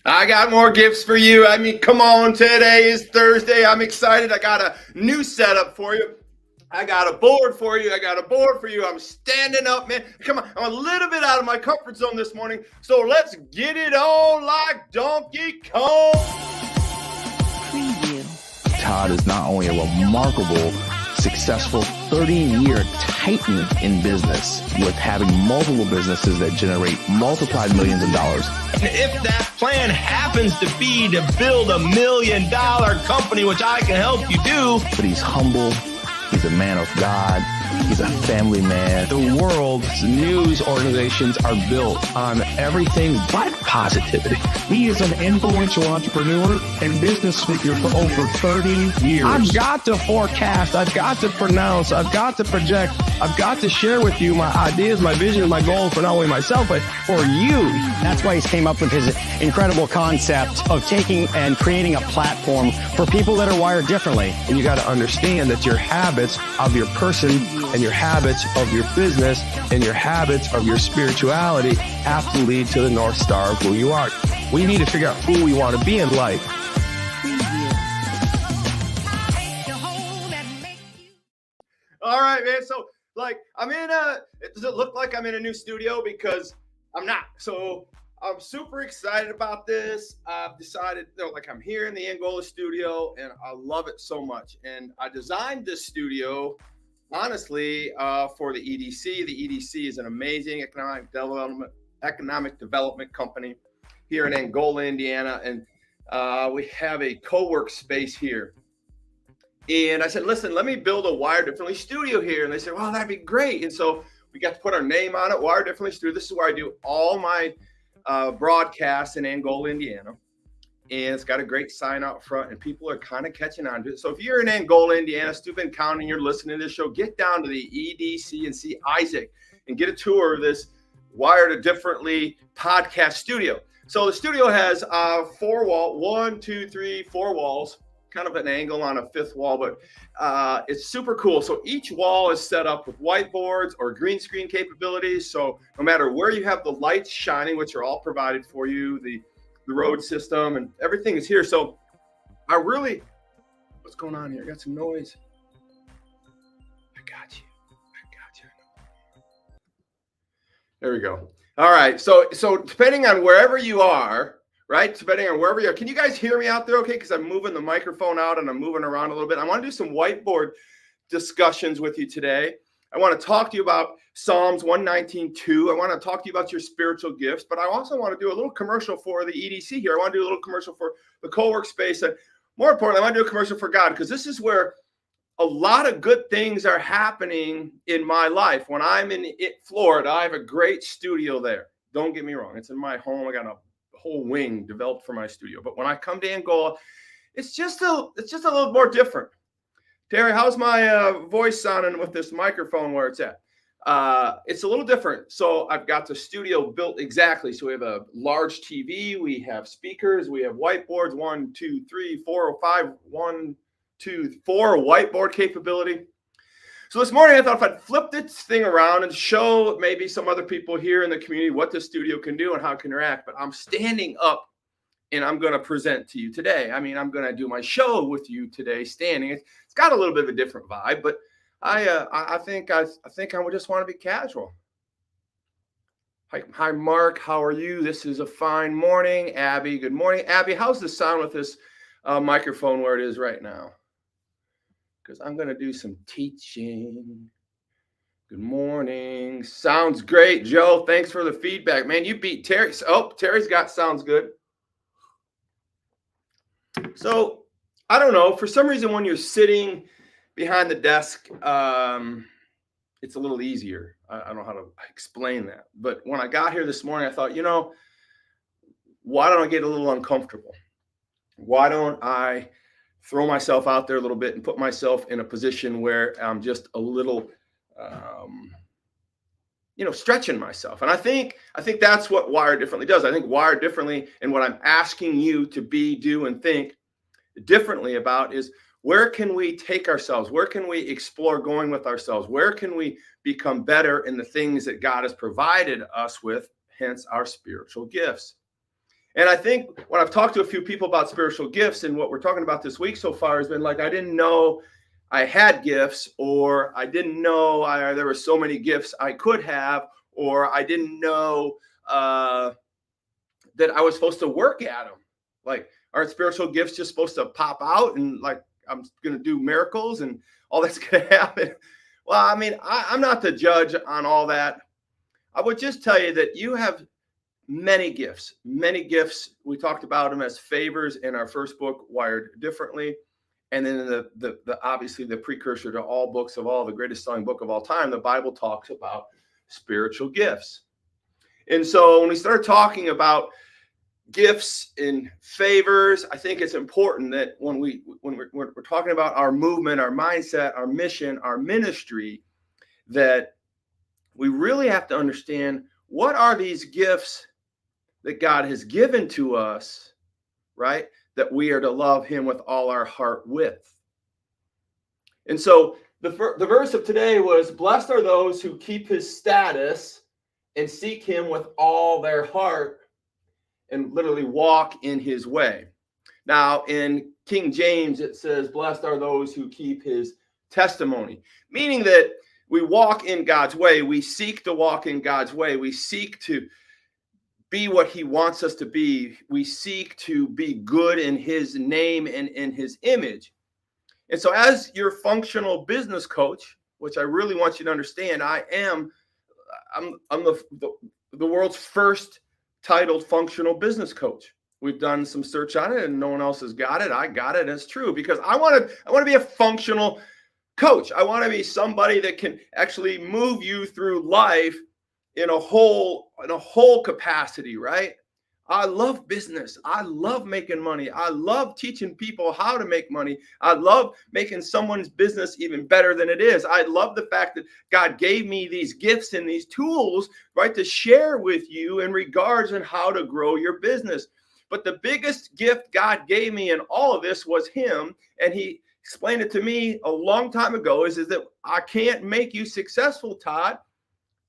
I got more gifts for you. I mean, come on, today is Thursday. I'm excited. I got a new setup for you. I got a board for you. I'm standing up, man. Come on. I'm a little bit out of my comfort zone this morning. So let's get it on like Donkey Kong. Preview. Todd is not only a remarkable, successful 30-year titan in business with having multiple businesses that generate multiplied millions of dollars. And if that plan happens to be to build $1 million company, which I can help you do. But he's humble. He's a man of God. He's a family man. The world's news organizations are built on everything but positivity. He is an influential entrepreneur and business speaker for over 30 years. I've got to forecast. I've got to pronounce. I've got to project. I've got to share with you my ideas, my vision, my goals for not only myself, but for you. That's why he's came up with his incredible concept of taking and creating a platform for people that are wired differently. And you got to understand that your habits of your person and your habits of your business and your habits of your spirituality have to lead to the North Star of who you are. We need to figure out who we want to be in life. All right, man. So, does it look like I'm in a new studio? Because I'm not. So, I'm super excited about this. I've decided, I'm here in the Angola studio, and I love it so much. And I designed this studio, honestly, for the EDC. The EDC is an amazing economic development company here in Angola, Indiana. And we have a co-work space here. And I said, listen, let me build a Wired Differently studio here. And they said, well, that'd be great. And so we got to put our name on it, Wired Differently Studio. This is where I do all my broadcasts in Angola, Indiana. And it's got a great sign out front, and people are kind of catching on to it. So if you're in Angola, Indiana, Steuben County, and you're listening to this show, get down to the EDC and see Isaac and get a tour of this Wired Differently podcast studio. So the studio has 4 walls, kind of an angle on a 5th wall, but it's super cool. So each wall is set up with whiteboards or green screen capabilities. So no matter where you have the lights shining, which are all provided for you, the road system and everything is here. So what's going on here? I got some noise. I got you. There we go. All right. So depending on wherever you are, right? Can you guys hear me out there okay? Because I'm moving the microphone out and I'm moving around a little bit. I want to do some whiteboard discussions with you today. I want to talk to you about Psalms 119:2. I want to talk to you about your spiritual gifts, but I also want to do a little commercial for the EDC here. I want to do a little commercial for the co-work space. And more importantly, I want to do a commercial for God, because this is where a lot of good things are happening in my life. When I'm in Florida, I have a great studio there. Don't get me wrong. It's in my home. I got a whole wing developed for my studio. But when I come to Angola, it's just a little more different. Terry, how's my voice sounding with this microphone where it's at? It's a little different. So I've got the studio built exactly. So we have a large TV, we have speakers, we have whiteboards, 1, 2, 3, 4, 5, 1, 2, 4 whiteboard capability. So this morning I thought if I'd flip this thing around and show maybe some other people here in the community what the studio can do and how it can interact, but I'm standing up and I'm going to present to you today. I mean, I'm going to do my show with you today standing. It's got a little bit of a different vibe, but I think I would just want to be casual. Hi, Mark. How are you? This is a fine morning. Abby, good morning. Abby, how's the sound with this microphone where it is right now? Because I'm going to do some teaching. Good morning. Sounds great, Joe. Thanks for the feedback. Man, you beat Terry. Oh, Terry's got sounds good. So, I don't know. For some reason, when you're sitting behind the desk, it's a little easier. I don't know how to explain that. But when I got here this morning, I thought, why don't I get a little uncomfortable? Why don't I throw myself out there a little bit and put myself in a position where I'm just a little, stretching myself. And I think that's what Wired Differently does. I think Wired Differently, and what I'm asking you to be, do, and think differently about is, where can we take ourselves? Where can we explore going with ourselves? Where can we become better in the things that God has provided us with, hence our spiritual gifts? And I think when I've talked to a few people about spiritual gifts and what we're talking about this week so far has been like, I didn't know I had gifts, or I didn't know there were so many gifts I could have, or I didn't know that I was supposed to work at them. Like, aren't spiritual gifts just supposed to pop out and like I'm going to do miracles and all that's going to happen? Well, I mean, I'm not the judge on all that. I would just tell you that you have many gifts. We talked about them as favors in our first book, Wired Differently. And then the obviously the precursor to all books of all, the greatest selling book of all time, the Bible talks about spiritual gifts. And so when we start talking about gifts and favors, I think it's important that when we're talking about our movement, our mindset, our mission, our ministry, that we really have to understand what are these gifts that God has given to us, right? That we are to love him with all our heart with. And so the verse of today was, blessed are those who keep his status and seek him with all their heart and literally walk in his way. Now, in King James, it says, blessed are those who keep his testimony, meaning that we walk in God's way. We seek to walk in God's way. We seek to be what he wants us to be. We seek to be good in his name and in his image. And so as your functional business coach, which I really want you to understand, I'm the world's first titled functional business coach. We've done some search on it and no one else has got it. I got it. And it's true because I want to be a functional coach. I want to be somebody that can actually move you through life in a whole capacity, right? I love business. I love making money. I love teaching people how to make money. I love making someone's business even better than it is. I love the fact that God gave me these gifts and these tools, right, to share with you in regards on how to grow your business. But the biggest gift God gave me in all of this was him. And he explained it to me a long time ago is that I can't make you successful, Todd,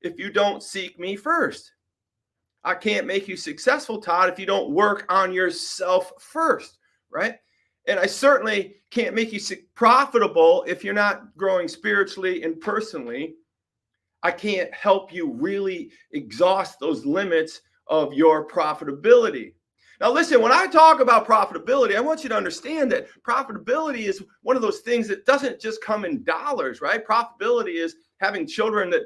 if you don't seek me first. I can't make you successful, Todd, if you don't work on yourself first, right? And I certainly can't make you profitable if you're not growing spiritually and personally. I can't help you really exhaust those limits of your profitability. Now, listen, when I talk about profitability, I want you to understand that profitability is one of those things that doesn't just come in dollars, right? Profitability is having children that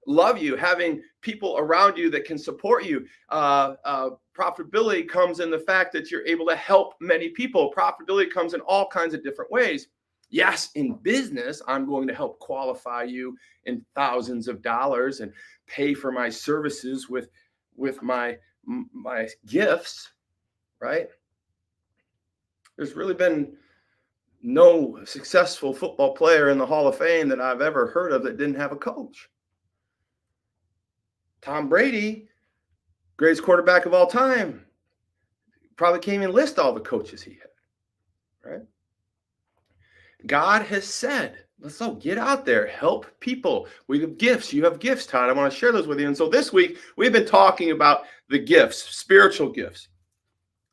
love you, having people around you that can support you. Profitability comes in the fact that you're able to help many people. Profitability comes in all kinds of different ways. Yes, in business, I'm going to help qualify you in thousands of dollars and pay for my services with my gifts, right? There's really been no successful football player in the Hall of Fame that I've ever heard of that didn't have a coach. Tom Brady, greatest quarterback of all time, probably can't even list all the coaches he had, right? God has said, let's go get out there, help people. We have gifts. You have gifts, Todd. I want to share those with you. And so this week, we've been talking about the gifts, spiritual gifts.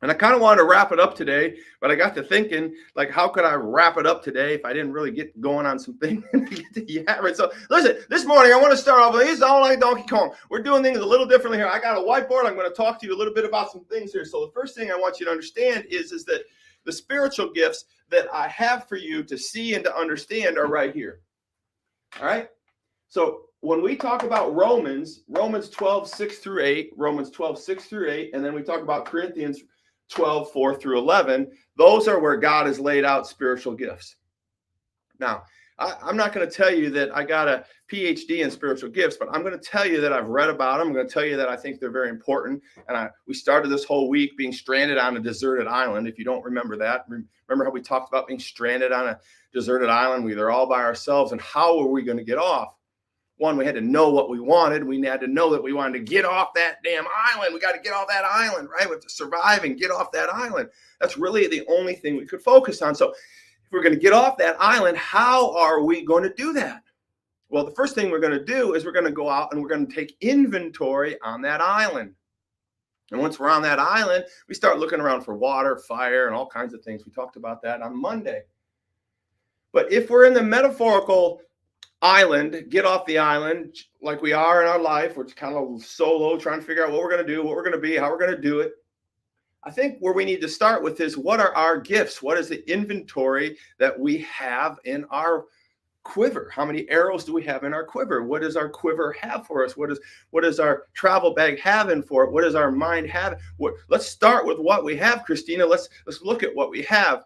And I kind of wanted to wrap it up today, but I got to thinking, like, how could I wrap it up today if I didn't really get going on some things? So listen, this morning, I want to start off with, this is all like Donkey Kong. We're doing things a little differently here. I got a whiteboard. I'm going to talk to you a little bit about some things here. So the first thing I want you to understand is that the spiritual gifts that I have for you to see and to understand are right here. All right. So when we talk about Romans 12, 6 through 8, and then we talk about Corinthians 12, 4 through 11, those are where God has laid out spiritual gifts. Now, I'm not going to tell you that I got a PhD in spiritual gifts, but I'm going to tell you that I've read about them. I'm going to tell you that I think they're very important. And we started this whole week being stranded on a deserted island. If you don't remember that, remember how we talked about being stranded on a deserted island? We were all by ourselves. And how were we going to get off? One, we had to know what we wanted. We had to know that we wanted to get off that damn island. We got to get off that island, right? We have to survive and get off that island. That's really the only thing we could focus on. So if we're going to get off that island, how are we going to do that? Well, the first thing we're going to do is we're going to go out and we're going to take inventory on that island. And once we're on that island, we start looking around for water, fire, and all kinds of things. We talked about that on Monday. But if we're in the metaphorical island, get off the island like we are in our life, we're kind of solo, trying to figure out what we're going to do, what we're going to be, how we're going to do it. I think where we need to start with is, what are our gifts? What is the inventory that we have in our quiver? How many arrows do we have in our quiver? What does our quiver have for us? What is our travel bag having for it? What does our mind have? Let's start with what we have, Christina. Let's look at what we have.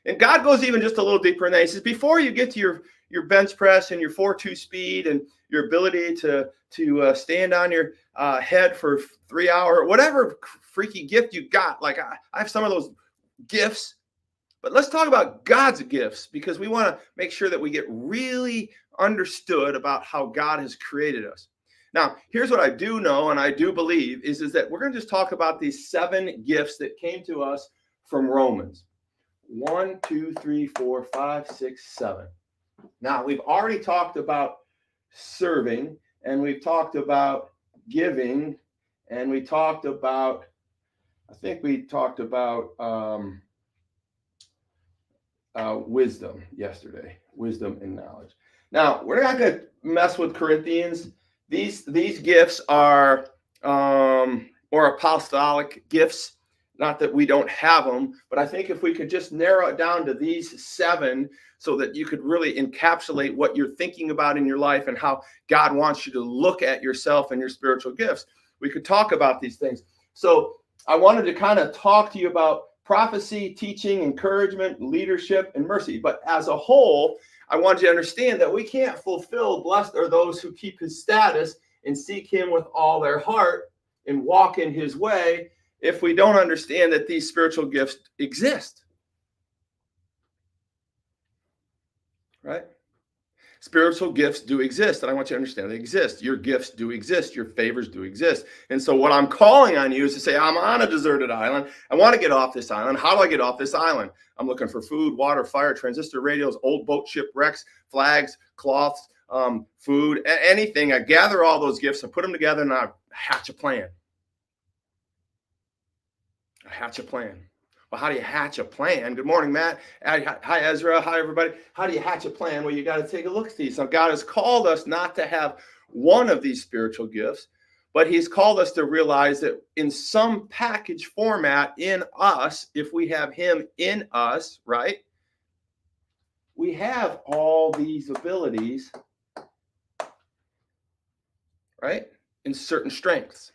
And God goes even just a little deeper in that. He says, before you get to your bench press and your 4.2 speed and your ability to stand on your head for 3 hours, whatever freaky gift you got, like I have some of those gifts. But let's talk about God's gifts, because we want to make sure that we get really understood about how God has created us. Now, here's what I do know and I do believe is that we're going to just talk about these 7 gifts that came to us from Romans. 1, 2, 3, 4, 5, 6, 7. Now, we've already talked about serving, and we've talked about giving, and we talked about, wisdom yesterday, wisdom and knowledge. Now, we're not going to mess with Corinthians. These gifts are or apostolic gifts. Not that we don't have them, but I think if we could just narrow it down to these 7 so that you could really encapsulate what you're thinking about in your life and how God wants you to look at yourself and your spiritual gifts, we could talk about these things. So I wanted to kind of talk to you about prophecy, teaching, encouragement, leadership, and mercy. But as a whole, I want you to understand that we can't fulfill blessed are those who keep his status and seek him with all their heart and walk in his way if we don't understand that these spiritual gifts exist. Right? Spiritual gifts do exist, and I want you to understand they exist. Your gifts do exist. Your favors do exist. And so what I'm calling on you is to say, I'm on a deserted island. I want to get off this island. How do I get off this island? I'm looking for food, water, fire, transistor radios, old boat shipwrecks, flags, cloths, food, anything. I gather all those gifts, I put them together, and I hatch a plan. Hatch a plan. Well, how do you hatch a plan? Good morning, Matt. Hi, Ezra. Hi, everybody. How do you hatch a plan? Well, you got to take a look at these. Now, God has called us not to have one of these spiritual gifts, but he's called us to realize that in some package format in us, if we have him in us, right, we have all these abilities, right, in certain strengths.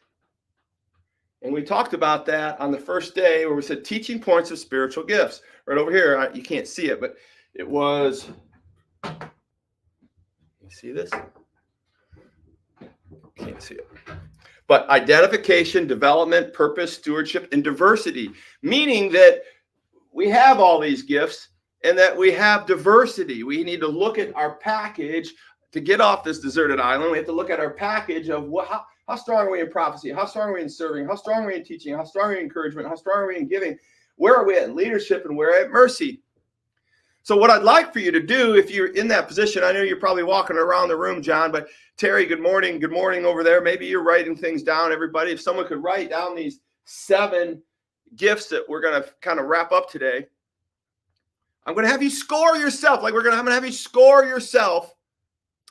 And we talked about that on the first day where we said teaching points of spiritual gifts. Right over here, you can't see it, but it was, you see this? Can't see it. But identification, development, purpose, stewardship, and diversity, meaning that we have all these gifts and that we have diversity. We need to look at our package to get off this deserted island. We have to look at our package of how strong are we in prophecy? How strong are we in serving? How strong are we in teaching? How strong are we in encouragement? How strong are we in giving? Where are we at in leadership and where at mercy? So what I'd like for you to do, if you're in that position, I know you're probably walking around the room, John, but Terry, good morning. Good morning over there. Maybe you're writing things down, everybody. If someone could write down these 7 gifts that we're going to kind of wrap up today, I'm going to have you score yourself. I'm going to have you score yourself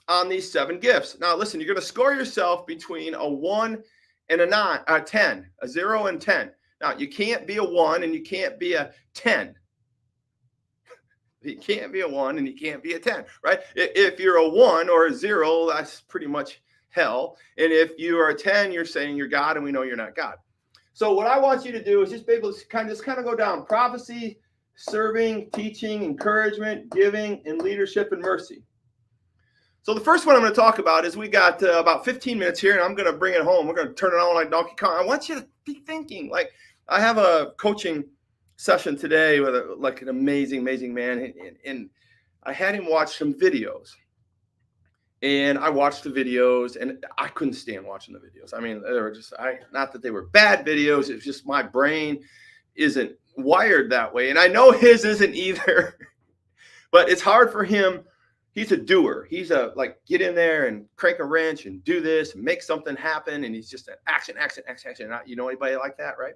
on these 7 gifts. Now, listen, you're going to score yourself between a 1 and a 10, a 0 and 10. Now, you can't be a 1 and you can't be a 10. You can't be a 1 and you can't be a 10, right? If you're a 1 or a 0, that's pretty much hell. And if you are a 10, you're saying you're God, and we know you're not God. So what I want you to do is just be able to kind of go down prophecy, serving, teaching, encouragement, giving, and leadership and mercy. So the first one I'm going to talk about is we got about 15 minutes here, and I'm going to bring it home. We're going to turn it on like Donkey Kong. I want you to be thinking. Like, I have a coaching session today with an amazing man, and I had him watch some videos. And I watched the videos, and I couldn't stand watching the videos. I mean, they were just not that they were bad videos. It's just my brain isn't wired that way, and I know his isn't either. But it's hard for him He's a doer. He's a like get in there and crank a wrench and do this and make something happen. And he's just an action. You know anybody like that, right?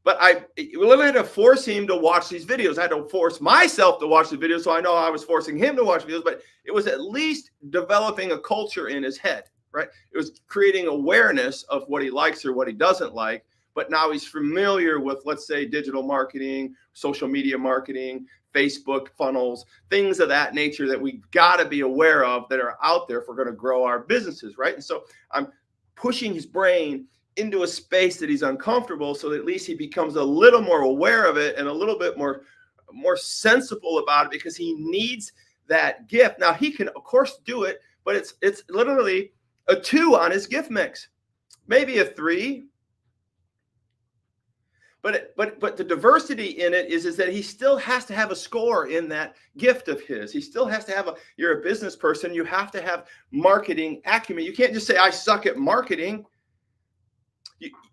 But I literally had to force him to watch these videos. I had to force myself to watch the videos, so I know I was forcing him to watch videos. But it was at least developing a culture in his head, right? It was creating awareness of what he likes or what he doesn't like. But now he's familiar with, let's say, digital marketing, social media marketing, Facebook funnels, things of that nature that we got to be aware of that are out there if we're going to grow our businesses, right? And so I'm pushing his brain into a space that he's uncomfortable so that at least he becomes a little more aware of it and a little bit more sensible about it, because he needs that gift. Now, he can, of course, do it, but it's literally a 2 on his gift mix, maybe a 3. But the diversity in it is that he still has to have a score in that gift of his. He still has to have you're a business person. You have to have marketing acumen. You can't just say, I suck at marketing.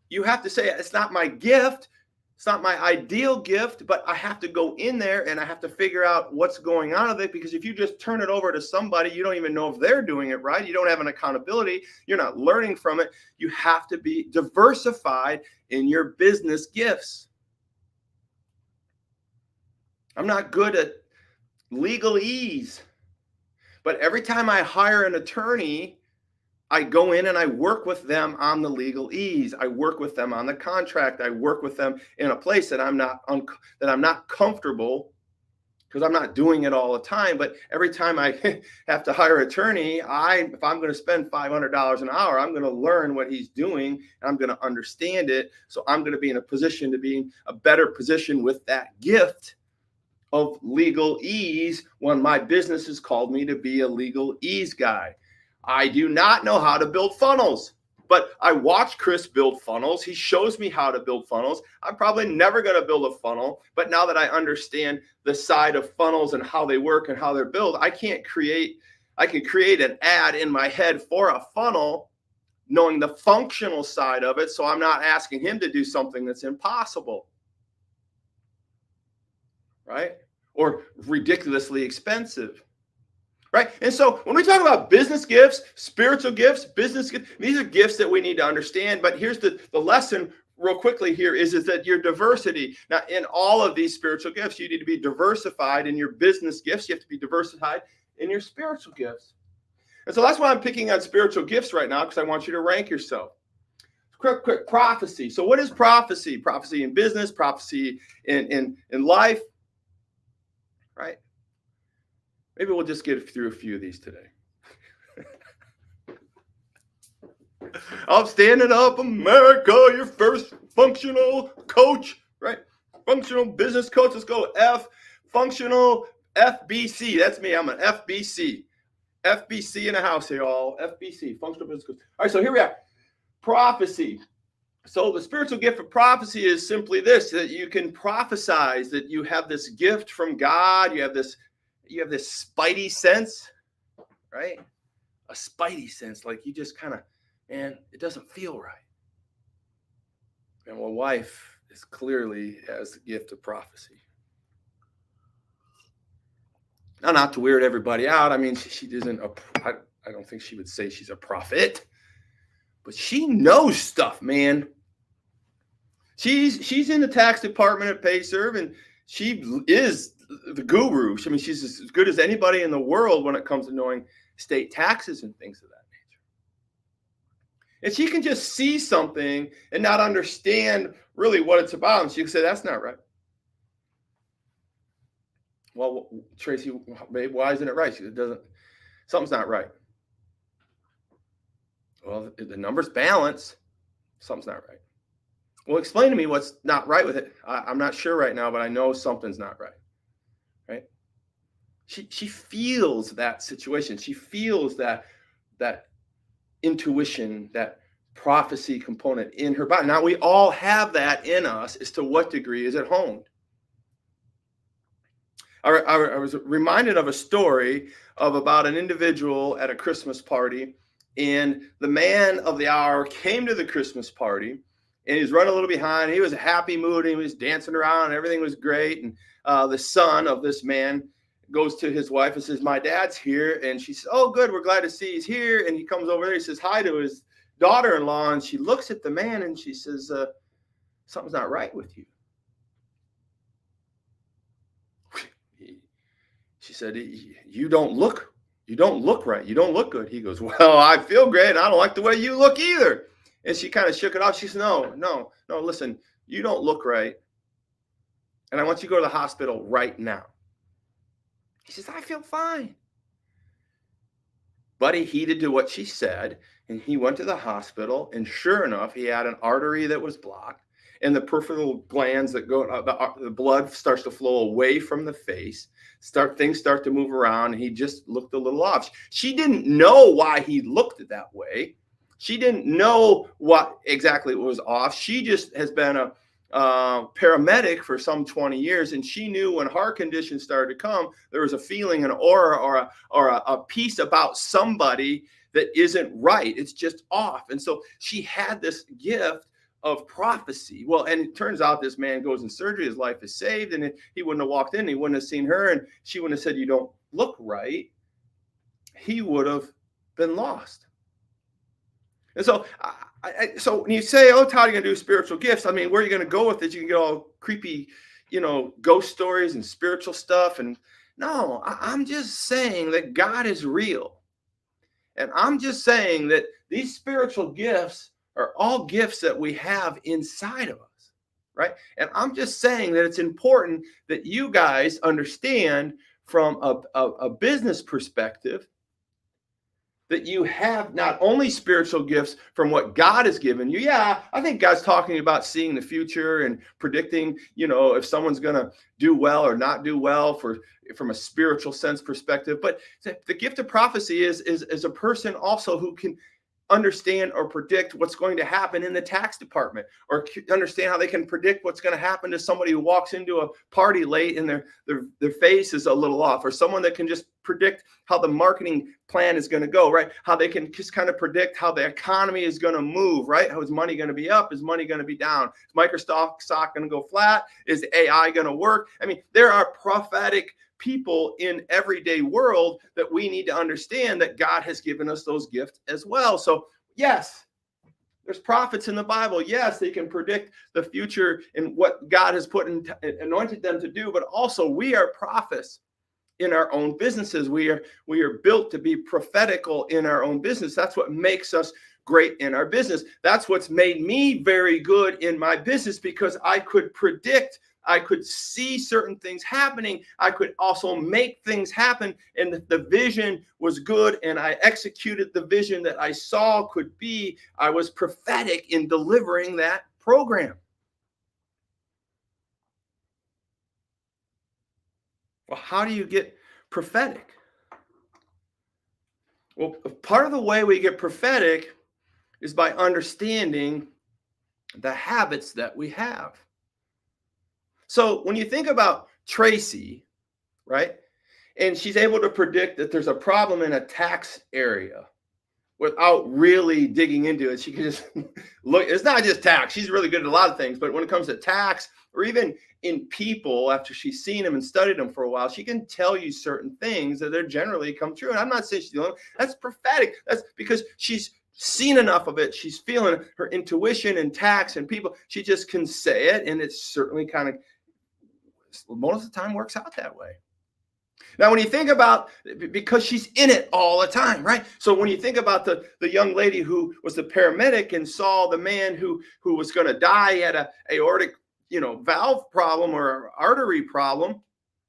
You have to say, it's not my gift. It's not my ideal gift, but I have to go in there and I have to figure out what's going on with it, because if you just turn it over to somebody, you don't even know if they're doing it right. You don't have an accountability. You're not learning from it. You have to be diversified in your business gifts. I'm not good at legalese, but every time I hire an attorney, I go in and I work with them on the legalese. I work with them on the contract. I work with them in a place that I'm not comfortable, because I'm not doing it all the time. But every time I have to hire an attorney, if I'm going to spend $500 an hour, I'm going to learn what he's doing and I'm going to understand it. So I'm going to be in a position to be in a better position with that gift of legalese when my business has called me to be a legalese guy. I do not know how to build funnels, but I watch Chris build funnels. He shows me how to build funnels. I'm probably never going to build a funnel, but now that I understand the side of funnels and how they work and how they're built, I can create an ad in my head for a funnel, knowing the functional side of it. So I'm not asking him to do something that's impossible, right? Or ridiculously expensive. Right. And so when we talk about business gifts, spiritual gifts, business gifts, these are gifts that we need to understand. But here's the lesson real quickly here is that your diversity. Now, in all of these spiritual gifts, you need to be diversified in your business gifts. You have to be diversified in your spiritual gifts. And so that's why I'm picking on spiritual gifts right now, because I want you to rank yourself. Quick prophecy. So what is prophecy? Prophecy in business, prophecy in life, right? Maybe we'll just get through a few of these today. I'm standing up, America, your first functional coach, right? Functional business coach. Let's go functional FBC. That's me. I'm an FBC. FBC in the house here, all. FBC, functional business coach. All right, so here we are. Prophecy. So the spiritual gift of prophecy is simply this, that you can prophesize, that you have this gift from God. You have this spidey sense, right? A spidey sense, like you just kind of, man, it doesn't feel right. And my wife is clearly has the gift of prophecy. Now, not to weird everybody out. I mean, she isn't I don't think she would say she's a prophet, but she knows stuff, man. She's in the tax department at Payserve, and she is the guru. I mean, she's as good as anybody in the world when it comes to knowing state taxes and things of that nature. And she can just see something and not understand really what it's about. And she can say, that's not right. Well, Tracy, babe, why isn't it right? She said, something's not right. Well, the numbers balance. Something's not right. Well, explain to me what's not right with it. I'm not sure right now, but I know something's not right. Right? She feels that situation. She feels that intuition, that prophecy component in her body. Now, we all have that in us. As to what degree is it honed? I was reminded of a story of about an individual at a Christmas party, and the man of the hour came to the Christmas party, and he was running a little behind. He was a happy mood. He was dancing around, and everything was great. And the son of this man goes to his wife and says, my dad's here. And she says, oh, good. We're glad to see he's here. And he comes over there. He says hi to his daughter-in-law. And she looks at the man and she says, something's not right with you. She said, you don't look right. You don't look good. He goes, well, I feel great. And I don't like the way you look either. And she kind of shook it off. She said, no, listen, you don't look right. And I want you to go to the hospital right now. He says, I feel fine. But he heeded to what she said, and he went to the hospital, and sure enough, he had an artery that was blocked, and the peripheral glands that go, the blood starts to flow away from the face, things start to move around, and he just looked a little off. She didn't know why he looked that way. She didn't know what exactly was off. She just has been a paramedic for some 20 years, and she knew when heart conditions started to come, there was a feeling, an aura, or a piece about somebody that isn't right. It's just off. And so she had this gift of prophecy. Well, and it turns out this man goes in surgery, his life is saved, and he wouldn't have walked in, he wouldn't have seen her, and she wouldn't have said, you don't look right. He would have been lost. And so, so when you say, oh, Todd, you're going to do spiritual gifts, I mean, where are you going to go with it? You can get all creepy, ghost stories and spiritual stuff. And no, I'm just saying that God is real. And I'm just saying that these spiritual gifts are all gifts that we have inside of us, right? And I'm just saying that it's important that you guys understand from a business perspective that you have not only spiritual gifts from what God has given you. Yeah, I think God's talking about seeing the future and predicting, if someone's going to do well or not do well from a spiritual sense perspective. But the gift of prophecy is a person also who can understand or predict what's going to happen in the tax department, or understand how they can predict what's going to happen to somebody who walks into a party late and their face is a little off, or someone that can just predict how the marketing plan is going to go, right? How they can just kind of predict how the economy is going to move, right? How is money going to be up? Is money going to be down? Is Microsoft stock going to go flat? Is AI going to work? I mean, there are prophetic people in everyday world that we need to understand that God has given us those gifts as well. So yes, there's prophets in the Bible. Yes, they can predict the future and what God has anointed them to do, but also we are prophets in our own businesses. We are built to be prophetical in our own business. That's what makes us great in our business. That's what's made me very good in my business, because I could predict, I could see certain things happening. I could also make things happen. And the vision was good, and I executed the vision that I saw could be. I was prophetic in delivering that program. Well, how do you get prophetic? Well, part of the way we get prophetic is by understanding the habits that we have. So when you think about Tracy, right, and she's able to predict that there's a problem in a tax area without really digging into it, she can just look. It's not just tax. She's really good at a lot of things, but when it comes to tax, or even in people, after she's seen them and studied them for a while, she can tell you certain things that are generally come true. And I'm not saying she's doing that's prophetic. That's because she's seen enough of it. She's feeling her intuition and tax and people. She just can say it, and it's certainly kind of most of the time works out that way. Now, when you think about, because she's in it all the time, right? So when you think about the young lady who was the paramedic and saw the man who was going to die at a aortic, valve problem or artery problem,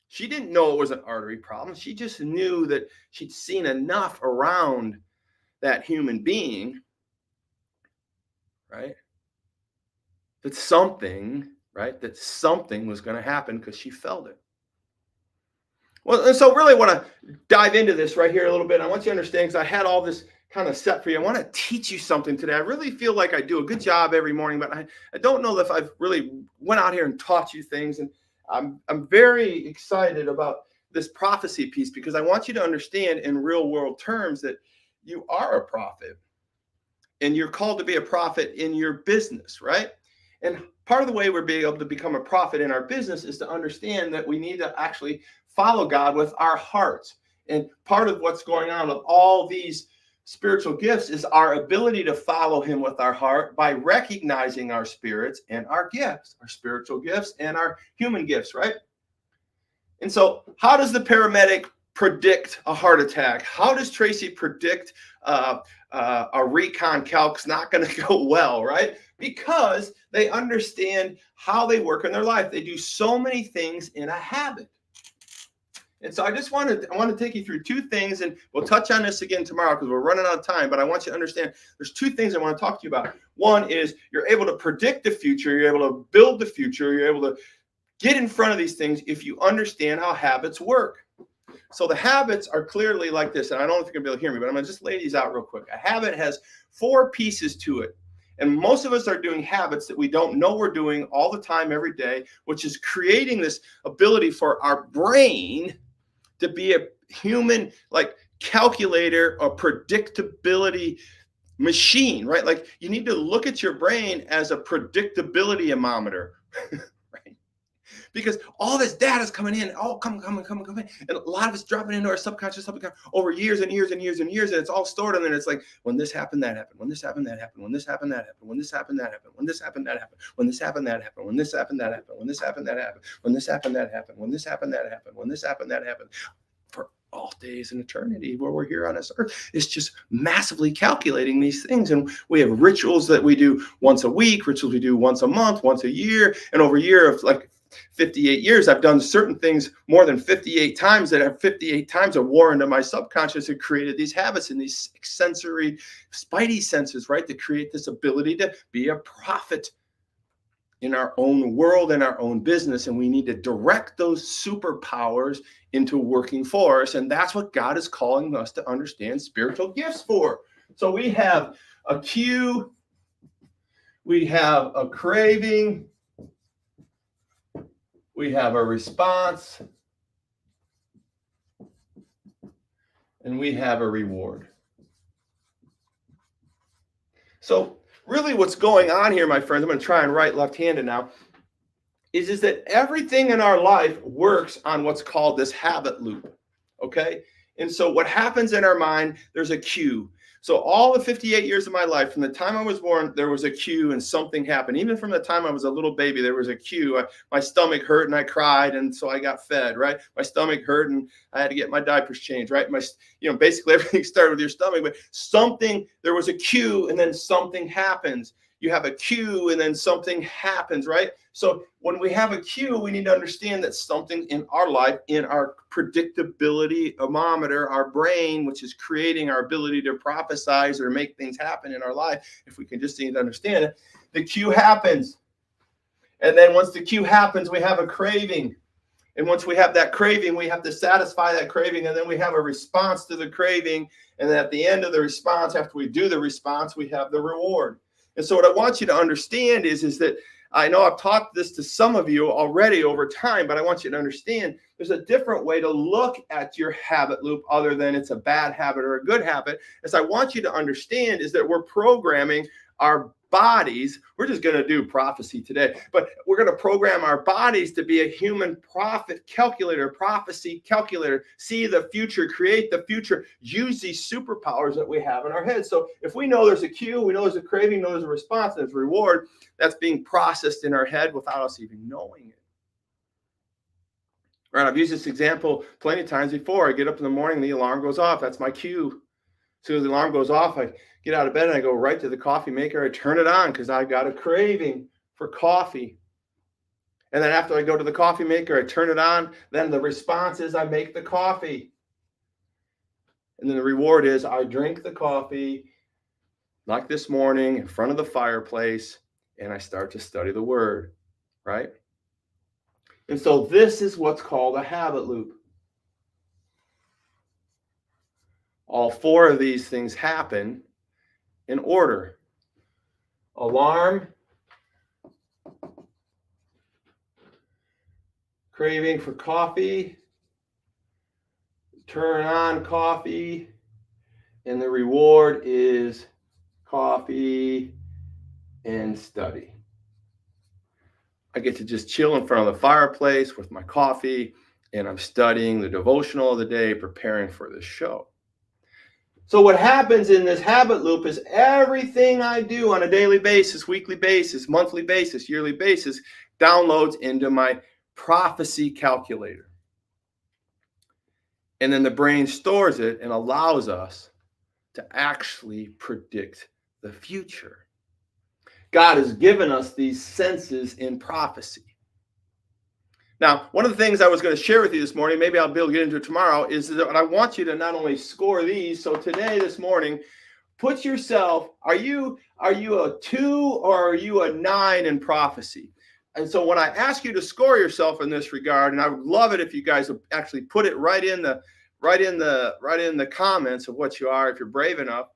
she didn't know it was an artery problem. She just knew that she'd seen enough around that human being, right? That something was going to happen, because she felt it. Well, and so really want to dive into this right here a little bit. I want you to understand, because I had all this kind of set for you. I want to teach you something today. I really feel like I do a good job every morning, but I don't know if I've really went out here and taught you things. And I'm very excited about this prophecy piece, because I want you to understand in real world terms that you are a prophet, and you're called to be a prophet in your business, right? And part of the way we're being able to become a prophet in our business is to understand that we need to actually follow God with our hearts. And part of what's going on with all these spiritual gifts is our ability to follow him with our heart by recognizing our spirits and our gifts, our spiritual gifts and our human gifts, right? And so how does the paramedic predict a heart attack? How does Tracy predict a recon calc's not going to go well, right? Because they understand how they work in their life. They do so many things in a habit. And so I want to take you through two things, and we'll touch on this again tomorrow because we're running out of time, but I want you to understand there's two things I want to talk to you about. One is you're able to predict the future, you're able to build the future, you're able to get in front of these things if you understand how habits work. So the habits are clearly like this, and I don't know if you're going to be able to hear me, but I'm going to just lay these out real quick. A habit has 4 pieces to it. And most of us are doing habits that we don't know we're doing all the time, every day, which is creating this ability for our brain to be a human like calculator or predictability machine, right? Like you need to look at your brain as a predictability amometer, right? Because all this data is coming in, all coming in, and a lot of it's dropping into our subconscious over years and years and years and years, and it's all stored. And then it's like, when this happened, that happened. When this happened, that happened. When this happened, that happened. When this happened, that happened. When this happened, that happened. When this happened, that happened. When this happened, that happened. When this happened, that happened. When this happened, that happened. When this happened, that happened. When this happened, that happened. For all days and eternity where we're here on this earth, it's just massively calculating these things. And we have rituals that we do once a week, rituals we do once a month, once a year, and over a year of like 58 years, I've done certain things more than 58 times that have 58 times a war into my subconscious and created these habits and these sensory spidey senses, right? To create this ability to be a prophet in our own world and our own business. And we need to direct those superpowers into working for us. And that's what God is calling us to understand spiritual gifts for. So we have a cue, we have a craving, we have a response, and we have a reward. So really what's going on here, my friends, I'm going to try and write left-handed now, is that everything in our life works on what's called this habit loop, okay? And so what happens in our mind, there's a cue. So all the 58 years of my life, from the time I was born, there was a cue and something happened. Even from the time I was a little baby, there was a cue. My stomach hurt and I cried, and so I got fed, right? My stomach hurt and I had to get my diapers changed, right? Basically everything started with your stomach, but there was a cue and then something happens. You have a cue and then something happens, right? So when we have a cue, we need to understand that something in our life, in our predictability amometer, our brain, which is creating our ability to prophesize or make things happen in our life, if we can just need to understand it, the cue happens. And then once the cue happens, we have a craving. And once we have that craving, we have to satisfy that craving. And then we have a response to the craving. And then at the end of the response, after we do the response, we have the reward. And so what I want you to understand is that I know I've taught this to some of you already over time, but I want you to understand there's a different way to look at your habit loop other than it's a bad habit or a good habit. As I want you to understand is that we're programming our bodies. We're just going to do prophecy today, but we're going to program our bodies to be a human prophecy calculator, see the future, create the future, use these superpowers that we have in our heads. So if we know there's a cue, we know there's a craving, know there's a response, there's a reward, that's being processed in our head without us even knowing it. Right? I've used this example plenty of times before. I get up in the morning, the alarm goes off. That's my cue. As soon as the alarm goes off, I get out of bed and I go right to the coffee maker. I turn it on because I've got a craving for coffee. And then after I go to the coffee maker, I turn it on. Then the response is I make the coffee. And then the reward is I drink the coffee like this morning in front of the fireplace, and I start to study the word, right? And so this is what's called a habit loop. All 4 of these things happen in order. Alarm, craving for coffee, turn on coffee, and the reward is coffee and study. I get to just chill in front of the fireplace with my coffee. and I'm studying the devotional of the day, preparing for this show. So what happens in this habit loop is everything I do on a daily basis, weekly basis, monthly basis, yearly basis, downloads into my prophecy calculator. And then the brain stores it and allows us to actually predict the future. God has given us these senses in prophecy. Now, one of the things I was going to share with you this morning, maybe I'll be able to get into it tomorrow, is that I want you to not only score these. So today, this morning, put yourself, are you a 2 or are you a 9 in prophecy? And so when I ask you to score yourself in this regard, and I would love it if you guys would actually put it right in the comments of what you are, if you're brave enough,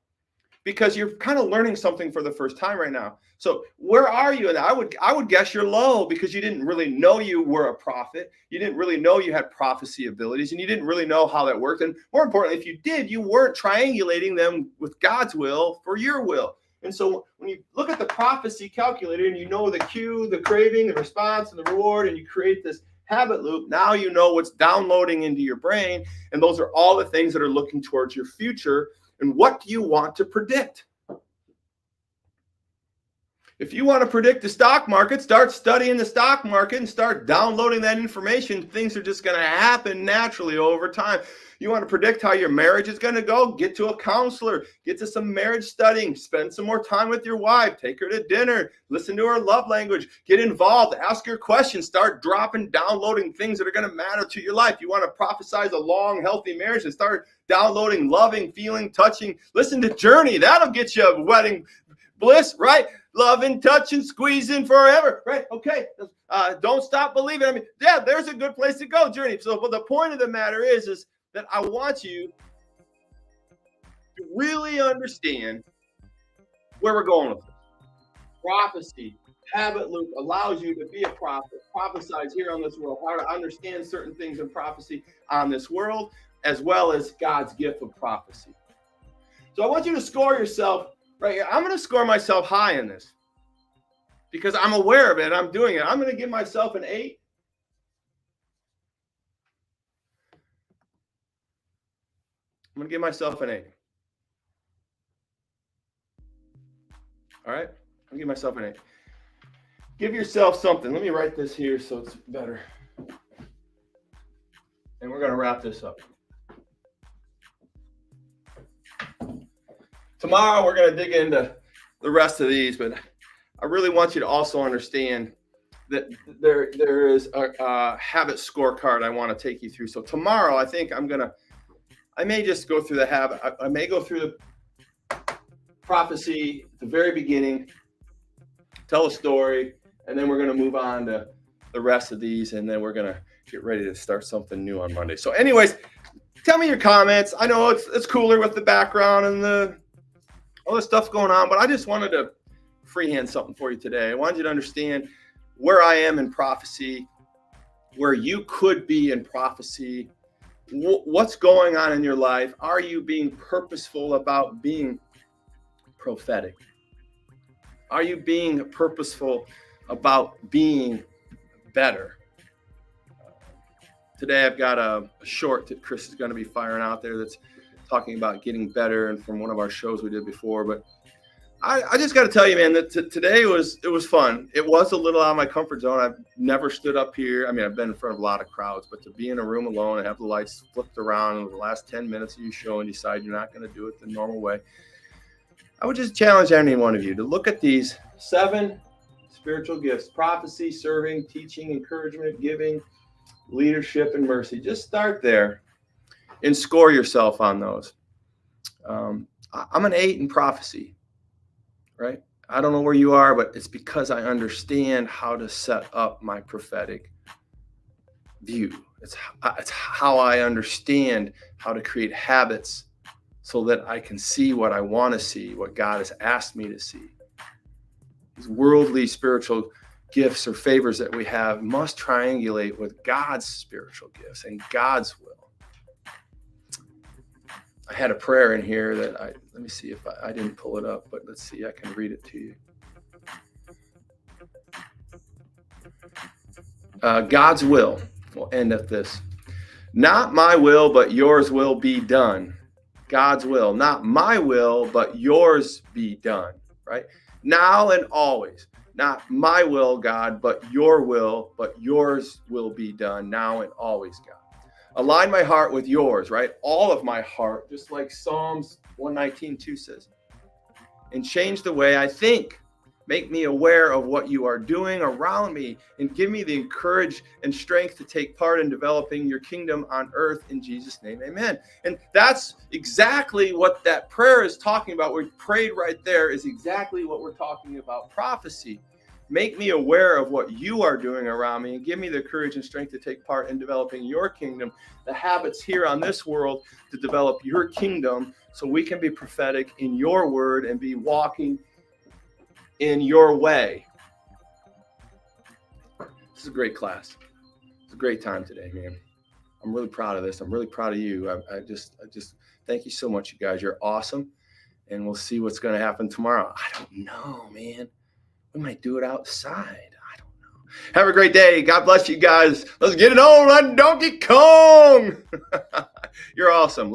because you're kind of learning something for the first time right now. So where are you? And I would guess you're low because you didn't really know you were a prophet. You didn't really know you had prophecy abilities, and you didn't really know how that worked. And more importantly, if you did, you weren't triangulating them with God's will for your will. And so when you look at the prophecy calculator and you know the cue, the craving, the response, and the reward, and you create this habit loop, now you know what's downloading into your brain. And those are all the things that are looking towards your future. And what do you want to predict? If you want to predict the stock market, start studying the stock market and start downloading that information. Things are just going to happen naturally over time. You want to predict how your marriage is going to go? Get to a counselor. Get to some marriage studying. Spend some more time with your wife. Take her to dinner. Listen to her love language. Get involved. Ask her questions. Start downloading things that are going to matter to your life. You want to prophesize a long, healthy marriage, and start downloading loving, feeling, touching. Listen to Journey. That'll get you a wedding bliss, right? Loving, touching, squeezing forever, right? Okay. Don't stop believing. I mean, yeah, there's a good place to go, Journey. So, but the point of the matter is that I want you to really understand where we're going with this. Prophecy, habit loop allows you to be a prophet, prophesize here on this world, how to understand certain things in prophecy on this world, as well as God's gift of prophecy. So I want you to score yourself right here. I'm going to score myself high in this because I'm aware of it. I'm doing it. I'm going to give myself an 8. I'm going to give myself an 8. All right? I'll give myself an 8. Give yourself something. Let me write this here so it's better. And we're going to wrap this up. Tomorrow, we're going to dig into the rest of these, but I really want you to also understand that there is a habit scorecard I want to take you through. So tomorrow, I think I may just go through the habit. I may go through the prophecy at the very beginning, tell a story, and then we're going to move on to the rest of these, and then we're going to get ready to start something new on Monday. So anyways, tell me your comments. I know it's cooler with the background and all this stuff going on, but I just wanted to freehand something for you today. I wanted you to understand where I am in prophecy, where you could be in prophecy, what's going on in your life. Are you being purposeful about being prophetic? Are you being purposeful about being better? Today I've got a short that Chris is going to be firing out there that's talking about getting better, and from one of our shows we did before. But I just got to tell you, man, that today it was fun. It was a little out of my comfort zone. I've never stood up here. I mean, I've been in front of a lot of crowds, but to be in a room alone and have the lights flipped around in the last 10 minutes of your show and decide you're not going to do it the normal way, I would just challenge any one of you to look at these 7 spiritual gifts: prophecy, serving, teaching, encouragement, giving, leadership, and mercy. Just start there and score yourself on those. I'm an 8 in prophecy, right? I don't know where you are, but it's because I understand how to set up my prophetic view. It's how I understand how to create habits so that I can see what I want to see, what God has asked me to see. These worldly spiritual gifts or favors that we have must triangulate with God's spiritual gifts and God's will. I had a prayer in here that let me see if I didn't pull it up, but let's see, I can read it to you. God's will. We'll end at this. Not my will, but yours will be done. God's will, not my will, but yours be done, right? Now and always. Not my will, God, but your will, but yours will be done now and always, God. Align my heart with yours, right? All of my heart, just like Psalms 119:2 says. And change the way I think. Make me aware of what you are doing around me and give me the courage and strength to take part in developing your kingdom on earth in Jesus' name. Amen. And that's exactly what that prayer is talking about. We prayed right there is exactly what we're talking about. Prophecy. Make me aware of what you are doing around me and give me the courage and strength to take part in developing your kingdom, the habits here on this world to develop your kingdom so we can be prophetic in your word and be walking in your way. This is a great class. It's a great time today, man. I'm really proud of this. I'm really proud of you. I just thank you so much, you guys. You're awesome. And we'll see what's going to happen tomorrow. I don't know, man. We might do it outside. I don't know. Have a great day. God bless you guys. Let's get it on, Donkey Kong. You're awesome.